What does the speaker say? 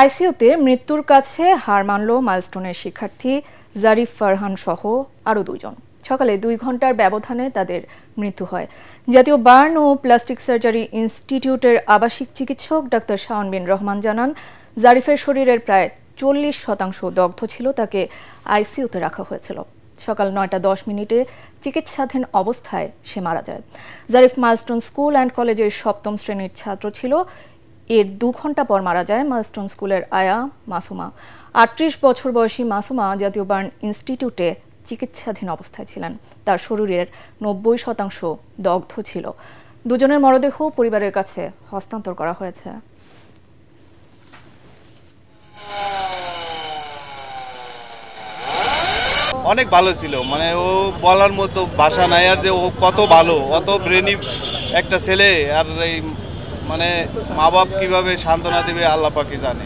আইসিইউতে মৃত্যুর কাছে হার মানল মাইলস্টোনের শিক্ষার্থী জারিফ ফারহান সহ আরও দুজন। সকালে 2 ঘন্টার ব্যবধানে তাদের মৃত্যু হয়। জাতীয় বার্ন ও প্লাস্টিক সার্জারি ইনস্টিটিউটের আবাসিক চিকিৎসক ডাক্তার শাওন বিন রহমান জানান, জারিফের শরীরের প্রায় 40% দগ্ধ ছিল, তাকে আইসিইউতে রাখা হয়েছিল। সকাল 9টা 10 মিনিটে চিকিৎসাধীন অবস্থায় সে মারা যায়। জারিফ মাইলস্টোন স্কুল অ্যান্ড কলেজের 7ম শ্রেণীর ছাত্র ছিল। এর 2 ঘন্টা পর মারা যায় মাইলস্টোন স্কুলের আয়া মাসুমা। 38 বছর বয়সী মাসুমা জাতীয় বার্ন ইনস্টিটিউটে চিকিৎসাধীন অবস্থায় ছিলেন। তার শরীরের 90% দগ্ধ ছিল। দুজনের মরদেহ পরিবারের কাছে হস্তান্তর করা হয়েছে। অনেক ভালো ছিল, মানে ও বলার মতো ভাষা নাই আর যে ও কত ভালো, অত ব্রেনি একটা ছেলে। আর এই মানে মা বাপ কিভাবে সান্ত্বনা দেবে আল্লাহ পাকই জানে।